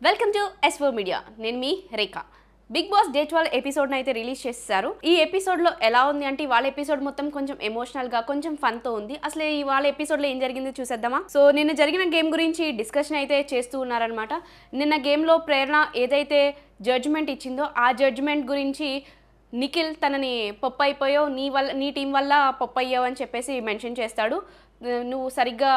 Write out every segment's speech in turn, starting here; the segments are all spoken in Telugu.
Welcome to S4 media. నేను మీ రేఖ. బిగ్ బాస్ డే 12 ఎపిసోడ్ని అయితే రిలీజ్ చేశారు. ఈ ఎపిసోడ్లో ఎలా ఉంది అంటే వాళ్ళ ఎపిసోడ్ మొత్తం కొంచెం ఎమోషనల్గా కొంచెం ఫన్తో ఉంది. అసలు ఈ వాళ్ళ ఎపిసోడ్లో ఏం జరిగిందో చూసేద్దామా. సో నిన్న జరిగిన గేమ్ గురించి డిస్కషన్ అయితే చేస్తూ ఉన్నారనమాట. నిన్న గేమ్లో ప్రేరణ ఏదైతే జడ్జ్మెంట్ ఇచ్చిందో ఆ జడ్జ్మెంట్ గురించి నిఖిల్ తనని పప్పు అయిపోయావు, నీ టీం వల్ల పప్పు అయ్యావు అని చెప్పేసి మెన్షన్ చేస్తాడు. నువ్వు సరిగ్గా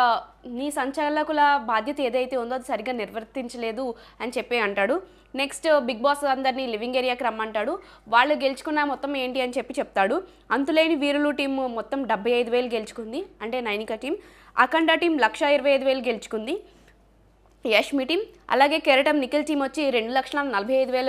నీ సంచాలకుల బాధ్యత ఏదైతే ఉందో అది సరిగ్గా నిర్వర్తించలేదు అని చెప్పి అంటాడు. నెక్స్ట్ బిగ్ బాస్ అందరినీ లివింగ్ ఏరియాకి రమ్మంటాడు. వాళ్ళు గెలుచుకున్న మొత్తం ఏంటి అని చెప్పి చెప్తాడు. అంతులేని వీరులు టీం మొత్తం 75,000 గెలుచుకుంది, అంటే నైనిక టీం. అఖండ టీం 1,25,000 గెలుచుకుంది. యష్మి టీం అలాగే కెరటం నిఖిల్ టీం వచ్చి 2,45,000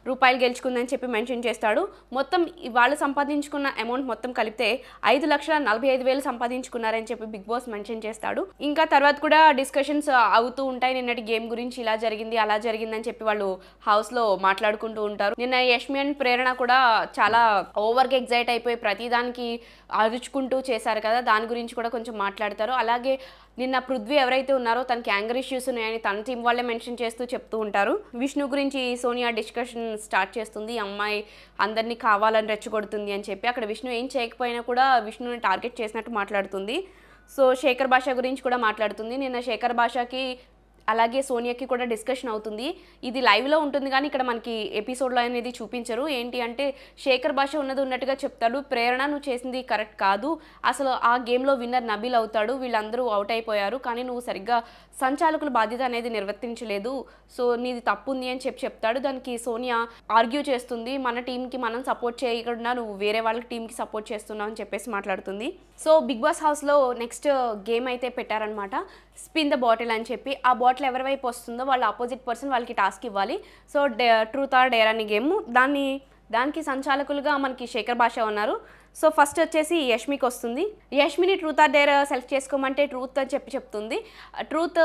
రూపాయలు గెలుచుకుందని చెప్పి మెన్షన్ చేస్తాడు. మొత్తం వాళ్ళు సంపాదించుకున్న అమౌంట్ మొత్తం కలిపితే 5,45,000 సంపాదించుకున్నారని చెప్పి బిగ్ బాస్ మెన్షన్ చేస్తాడు. ఇంకా తర్వాత కూడా డిస్కషన్స్ అవుతూ ఉంటాయి. నిన్నటి గేమ్ గురించి ఇలా జరిగింది అలా జరిగిందని చెప్పి వాళ్ళు హౌస్లో మాట్లాడుకుంటూ ఉంటారు. నిన్న యష్మి అండ్ ప్రేరణ కూడా చాలా ఓవర్గా ఎగ్జైట్ అయిపోయి ప్రతిదానికి అరుచుకుంటూ చేశారు కదా, దాని గురించి కూడా కొంచెం మాట్లాడతారు. అలాగే నిన్న పృథ్వీ ఎవరైతే ఉన్నారో తనకి యాంగర్ ఇష్యూస్ ఉన్నాయని తన టీం వాళ్ళే మెన్షన్ చేస్తూ చెప్తూ ఉంటారు. విష్ణు గురించి సోనియా డిస్కషన్ స్టార్ట్ చేస్తుంది. అమ్మాయి అందరినీ కావాలని రెచ్చగొడుతుంది అని చెప్పి. అక్కడ విష్ణు ఏం చేయకపోయినా కూడా విష్ణుని టార్గెట్ చేసినట్టు మాట్లాడుతుంది. సో శేఖర్ భాష గురించి కూడా మాట్లాడుతుంది. నిన్న శేఖర్ భాషకి అలాగే సోనియాకి కూడా డిస్కషన్ అవుతుంది. ఇది లైవ్లో ఉంటుంది కానీ ఇక్కడ మనకి ఎపిసోడ్లో అనేది చూపించరు. ఏంటి అంటే శేఖర్ భాష ఉన్నది ఉన్నట్టుగా చెప్తాడు. ప్రేరణ నువ్వు చేసింది కరెక్ట్ కాదు, అసలు ఆ గేమ్లో విన్నర్ నబీల్ అవుతాడు, వీళ్ళందరూ అవుట్ అయిపోయారు, కానీ నువ్వు సరిగ్గా సంచాలకుల బాధ్యత అనేది నిర్వర్తించలేదు, సో నీది తప్పు ఉంది అని చెప్తాడు. దానికి సోనియా ఆర్గ్యూ చేస్తుంది. మన టీంకి మనం సపోర్ట్ చేయకుండా నువ్వు వేరే వాళ్ళ టీంకి సపోర్ట్ చేస్తున్నావు అని చెప్పేసి మాట్లాడుతుంది. సో బిగ్ బాస్ హౌస్లో నెక్స్ట్ గేమ్ అయితే పెట్టారనమాట, స్పిన్ ద బాటిల్ అని చెప్పి. ఆ బాటిల్ ఎవరి వైపు వస్తుందో వాళ్ళ ఆపోజిట్ పర్సన్ వాళ్ళకి టాస్క్ ఇవ్వాలి. సో ట్రూత్ ఆర్ డేర్ అనే గేమ్. దానికి సంచాలకులుగా మనకి శేఖర్ భాష ఉన్నారు. సో ఫస్ట్ వచ్చేసి యష్మికి వస్తుంది. యష్మిని ట్రూత్ ఆర్ డేర్ సెలెక్ట్ చేసుకోమంటే ట్రూత్ అని చెప్తుంది. ట్రూత్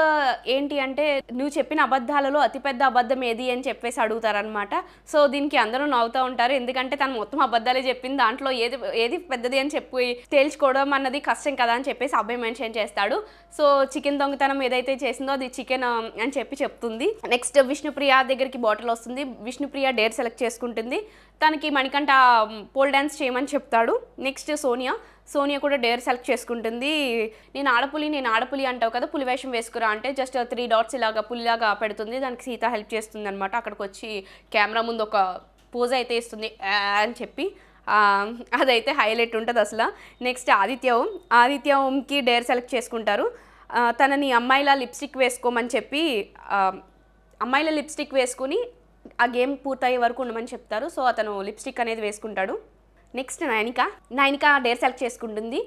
ఏంటి అంటే నువ్వు చెప్పిన అబద్ధాలలో అతిపెద్ద అబద్ధం ఏది అని చెప్పేసి అడుగుతారనమాట. సో దీనికి అందరూ నవ్వుతూ ఉంటారు, ఎందుకంటే తను మొత్తం అబద్ధాలే చెప్పింది, దాంట్లో ఏది పెద్దది అని చెప్పి తేల్చుకోవడం అన్నది కష్టం కదా అని చెప్పేసి అబ్బాయి మెన్షన్ చేస్తాడు. సో చికెన్ దొంగతనం ఏదైతే చేసిందో అది చికెన్ అని చెప్తుంది. నెక్స్ట్ విష్ణుప్రియ దగ్గరికి బాటిల్ వస్తుంది. విష్ణుప్రియ డేర్ సెలెక్ట్ చేసుకుంటుంది. తనకి మణికంఠ పోల్ డ్యాన్స్ చేయమని చెప్తాడు. నెక్స్ట్ సోనియా కూడా డేర్ సెలెక్ట్ చేసుకుంటుంది. నేను ఆడపులి అంటావు కదా, పులి వేషం వేసుకురా అంటే జస్ట్ 3 డాట్స్ ఇలాగా పులిలాగా పెడుతుంది. దానికి సీత హెల్ప్ చేస్తుంది అనమాట. అక్కడికి వచ్చి కెమెరా ముందు ఒక పోజ్ అయితే ఇస్తుంది అని చెప్పి, అదైతే హైలైట్ ఉంటుంది అసలు. నెక్స్ట్ ఆదిత్య ఓంకి డేర్ సెలెక్ట్ చేసుకుంటారు. తనని అమ్మాయిలా లిప్స్టిక్ వేసుకోమని చెప్పి అమ్మాయిల లిప్స్టిక్ వేసుకుని ఆ గేమ్ పూర్తయ్యే వరకు ఉండమని చెప్తారు. సో అతను లిప్స్టిక్ అనేది వేసుకుంటాడు. నెక్స్ట్ నైనిక డేర్ సెలెక్ట్ చేసుకుంటుంది.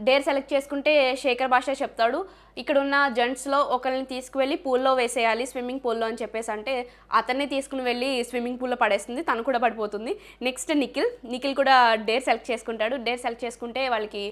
డేర్ సెలెక్ట్ చేసుకుంటే శేఖర్ భాష చెప్తాడు, ఇక్కడ ఉన్న జెంట్స్లో ఒకరిని తీసుకువెళ్ళి పూల్లో వేసేయాలి, స్విమ్మింగ్ పూల్లో అని చెప్పేసి అంటే అతన్ని తీసుకుని వెళ్ళి స్విమ్మింగ్ పూల్లో పడేస్తుంది. తను కూడా పడిపోతుంది. నెక్స్ట్ నిఖిల్ కూడా డేర్ సెలెక్ట్ చేసుకుంటాడు. డేర్ సెలెక్ట్ చేసుకుంటే వాళ్ళకి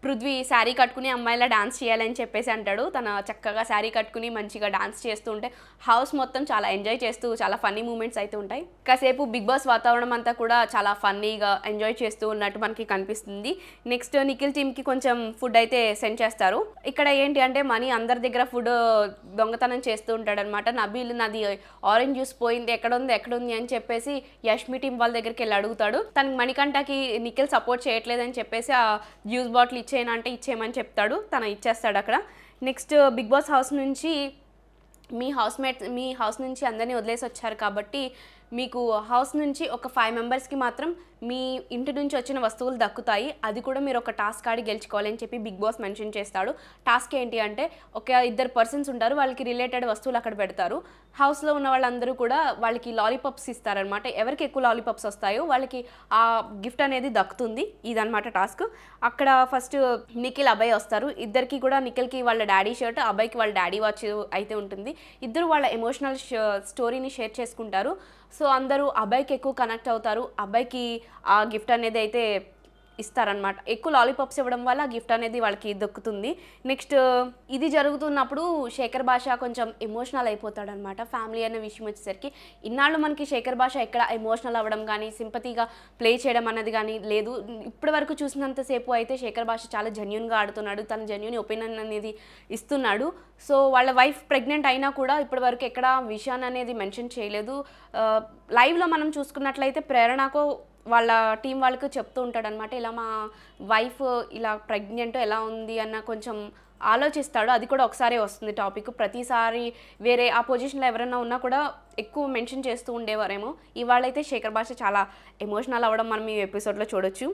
పృథ్వీ శారీ కట్టుకుని అమ్మాయిలా డాన్స్ చేయాలని చెప్పేసి అంటాడు. తన చక్కగా శారీ కట్టుకుని మంచిగా డాన్స్ చేస్తూ ఉంటే హౌస్ మొత్తం చాలా ఎంజాయ్ చేస్తూ చాలా ఫన్నీ మూమెంట్స్ అయితే ఉంటాయి. కాసేపు బిగ్ బాస్ వాతావరణం అంతా కూడా చాలా ఫన్నీగా ఎంజాయ్ చేస్తూ ఉన్నట్టు మనకి కనిపిస్తుంది. నెక్స్ట్ నిఖిల్ టీమ్కి కొంచెం ఫుడ్ అయితే సెండ్ చేస్తారు. ఇక్కడ ఏంటి అంటే మనీ అందరి దగ్గర ఫుడ్ దొంగతనం చేస్తూ ఉంటాడనమాట. నబీల్ నాది ఆరెంజ్ జ్యూస్ పోయింది, ఎక్కడుంది అని చెప్పేసి యష్మి టీం వాళ్ళ దగ్గరికి వెళ్ళి అడుగుతాడు. తనకి మణికంఠకి నిఖిల్ సపోర్ట్ చేయట్లేదని చెప్పేసి ఆ జ్యూస్ బాటిల్ ఇచ్చేయనంటే ఇచ్చేయమని చెప్తాడు. తను ఇచ్చేస్తాడు అక్కడ. నెక్స్ట్ బిగ్ బాస్ హౌస్ నుంచి మీ హౌస్ నుంచి అందరినీ వదిలేసి వచ్చారు కాబట్టి మీకు హౌస్ నుంచి ఒక 5 మెంబర్స్కి మాత్రం మీ ఇంటి నుంచి వచ్చిన వస్తువులు దక్కుతాయి, అది కూడా మీరు ఒక టాస్క్ ఆడి గెలుచుకోవాలని చెప్పి బిగ్ బాస్ మెన్షన్ చేస్తాడు. టాస్క్ ఏంటి అంటే ఒక 2 పర్సన్స్ ఉంటారు, వాళ్ళకి రిలేటెడ్ వస్తువులు అక్కడ పెడతారు. హౌస్లో ఉన్న వాళ్ళందరూ కూడా వాళ్ళకి లాలీపాప్స్ ఇస్తారనమాట. ఎవరికి ఎక్కువ లాలీపాప్స్ వస్తాయో వాళ్ళకి ఆ గిఫ్ట్ అనేది దక్కుతుంది. ఇదనమాట టాస్క్. అక్కడ ఫస్ట్ నిఖిల్ అబ్బాయి వస్తారు. ఇద్దరికి కూడా నిఖిల్కి వాళ్ళ డాడీ షర్ట్, అబ్బాయికి వాళ్ళ డాడీ వాచ్ అయితే ఉంటుంది. ఇద్దరు వాళ్ళ ఎమోషనల్ స్టోరీని షేర్ చేసుకుంటారు. సో అందరూ అబ్బాయికి ఎక్కువ కనెక్ట్ అవుతారు. అబ్బాయికి ఆ గిఫ్ట్ అనేది అయితే ఇస్తారనమాట. ఎక్కువ లాలీపాప్స్ ఇవ్వడం వల్ల గిఫ్ట్ అనేది వాళ్ళకి దొక్కుతుంది. నెక్స్ట్ ఇది జరుగుతున్నప్పుడు శేఖర్ భాష కొంచెం ఎమోషనల్ అయిపోతాడనమాట. ఫ్యామిలీ అనే విషయం వచ్చేసరికి ఇన్నాళ్ళు మనకి శేఖర్ భాష ఎక్కడ ఎమోషనల్ అవ్వడం కానీ సింపతిగా ప్లే చేయడం అన్నది కానీ లేదు. ఇప్పటి వరకు చూసినంతసేపు అయితే శేఖర్ భాష చాలా జెన్యూన్గా ఆడుతున్నాడు. తన జెన్యూన్ ఒపీనియన్ అనేది ఇస్తున్నాడు. సో వాళ్ళ వైఫ్ ప్రెగ్నెంట్ అయినా కూడా ఇప్పటి వరకు ఎక్కడ విషయాన్ని అనేది మెన్షన్ చేయలేదు. లైవ్లో మనం చూసుకున్నట్లయితే ప్రేరణకు వాళ్ళ టీం వాళ్ళకు చెప్తూ ఉంటాడనమాట. ఇలా మా వైఫ్ ఇలా ప్రెగ్నెంట్ ఎలా ఉంది అన్న కొంచెం ఆలోచిస్తాడు. అది కూడా ఒకసారి వస్తుంది టాపిక్. ప్రతిసారి వేరే ఆ పొజిషన్లో ఎవరైనా ఉన్నా కూడా ఎక్కువ మెన్షన్ చేస్తూ ఉండేవారేమో. ఇవాళైతే శేఖర్ భాష చాలా ఎమోషనల్ అవ్వడం మనం ఈ ఎపిసోడ్లో చూడొచ్చు.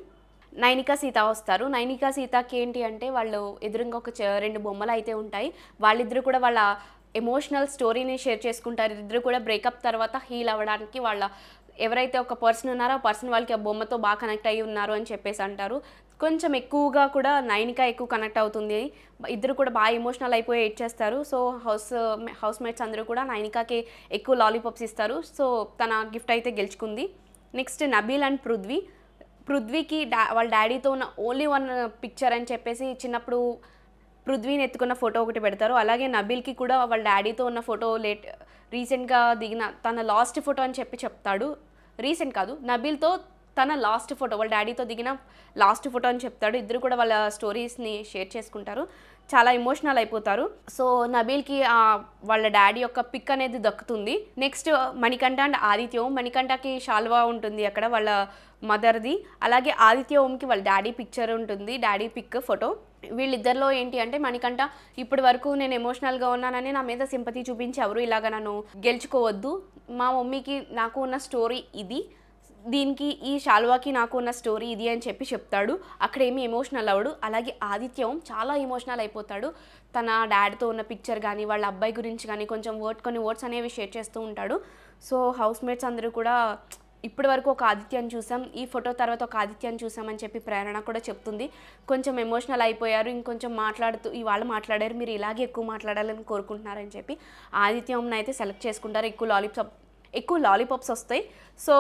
నైనిక సీత వస్తారు. నైనిక సీతకి ఏంటి అంటే వాళ్ళు ఎదురుగా ఒక 2 బొమ్మలు అయితే ఉంటాయి. వాళ్ళిద్దరు కూడా వాళ్ళ ఎమోషనల్ స్టోరీని షేర్ చేసుకుంటారు. ఇద్దరు కూడా బ్రేకప్ తర్వాత హీల్ అవ్వడానికి వాళ్ళ ఎవరైతే ఒక పర్సన్ ఉన్నారో ఆ పర్సన్ వాళ్ళకి ఆ బొమ్మతో బాగా కనెక్ట్ అయ్యి ఉన్నారు అని చెప్పేసి అంటారు. కొంచెం ఎక్కువగా కూడా నైనిక ఎక్కువ కనెక్ట్ అవుతుంది. ఇద్దరు కూడా బాగా ఎమోషనల్ అయిపోయి ఏడ్చేస్తారు. సో హౌస్ మేట్స్ అందరూ కూడా నైనికాకి ఎక్కువ లాలీపాప్స్ ఇస్తారు. సో తన గిఫ్ట్ అయితే గెలుచుకుంది. నెక్స్ట్ నబీల్ అండ్ పృథ్వీకి వాళ్ళ డాడీతో ఉన్న ఓన్లీ 1 పిక్చర్ అని చెప్పేసి చిన్నప్పుడు పృథ్వీని ఎత్తుకున్న ఫోటో ఒకటి పెడతారు. అలాగే నబీల్కి కూడా వాళ్ళ డాడీతో ఉన్న ఫోటో రీసెంట్గా దిగిన తన లాస్ట్ ఫోటో అని చెప్తాడు. రీసెంట్ కాదు, నబీల్తో తన లాస్ట్ ఫోటో వాళ్ళ డాడీతో దిగిన లాస్ట్ ఫోటో అని చెప్తాడు. ఇద్దరు కూడా వాళ్ళ స్టోరీస్ని షేర్ చేసుకుంటారు. చాలా ఎమోషనల్ అయిపోతారు. సో నబీల్కి వాళ్ళ డాడీ యొక్క పిక్ అనేది దక్కుతుంది. నెక్స్ట్ మణికంఠ అండ్ ఆదిత్య ఓం. మణికంఠకి షాల్వా ఉంటుంది అక్కడ వాళ్ళ మదర్ది. అలాగే ఆదిత్య ఓంకి వాళ్ళ డాడీ పిక్చర్ ఉంటుంది, డాడీ పిక్ ఫోటో. వీళ్ళిద్దరిలో ఏంటి అంటే మణికంఠ ఇప్పటి వరకు నేను ఎమోషనల్గా ఉన్నానని నా మీద సింపతి చూపించి ఎవరు ఇలాగ నన్ను గెలుచుకోవద్దు. మా మమ్మీకి నాకు ఉన్న స్టోరీ ఇది, దీనికి ఈ శాల్వాకి నాకు ఉన్న స్టోరీ ఇది అని చెప్తాడు. అక్కడ ఏమీ ఎమోషనల్ అవ్వడు. అలాగే ఆదిత్యం చాలా ఎమోషనల్ అయిపోతాడు. తన డాడ్తో ఉన్న పిక్చర్ కానీ వాళ్ళ అబ్బాయి గురించి కానీ కొంచెం కొన్ని వర్డ్స్ అనేవి షేర్ చేస్తూ ఉంటాడు. సో హౌస్ మేట్స్ అందరూ కూడా ఇప్పటి వరకు ఒక ఆదిత్యాన్ని చూసాం, ఈ ఫోటో తర్వాత ఒక ఆదిత్యాన్ని చూసామని చెప్పి ప్రేరణ కూడా చెప్తుంది. కొంచెం ఎమోషనల్ అయిపోయారు, ఇంకొంచెం ఇవాళ మాట్లాడారు, మీరు ఇలాగే ఎక్కువ మాట్లాడాలని కోరుకుంటున్నారని చెప్పి ఆదిత్యంని అయితే సెలెక్ట్ చేసుకుంటారు. ఎక్కువ లాలీపాప్స్ వస్తాయి. సో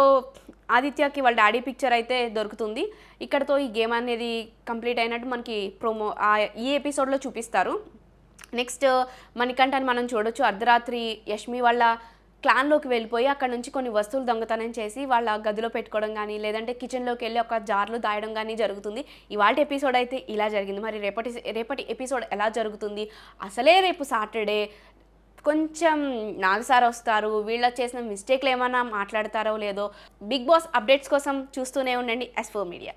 ఆదిత్యకి వాళ్ళ డాడీ పిక్చర్ అయితే దొరుకుతుంది. ఇక్కడతో ఈ గేమ్ అనేది కంప్లీట్ అయినట్టు మనకి ఈ ఎపిసోడ్లో చూపిస్తారు. నెక్స్ట్ మణికంఠని మనం చూడొచ్చు. అర్ధరాత్రి యష్మి వాళ్ళ క్లాన్లోకి వెళ్ళిపోయి అక్కడ నుంచి కొన్ని వస్తువులు దొంగతనం చేసి వాళ్ళ గదిలో పెట్టుకోవడం కానీ లేదంటే కిచెన్లోకి వెళ్ళి ఒక జార్లో దాయడం కానీ జరుగుతుంది. ఇవాళ ఎపిసోడ్ అయితే ఇలా జరిగింది. మరి రేపటి ఎపిసోడ్ ఎలా జరుగుతుంది? అసలే రేపు సాటర్డే, కొంచెం నాగసార్ వస్తారు, వీళ్ళ చేసిన మిస్టేక్లు ఏమైనా మాట్లాడతారో లేదో. బిగ్ బాస్ అప్డేట్స్ కోసం చూస్తూనే ఉండండి S4 మీడియా.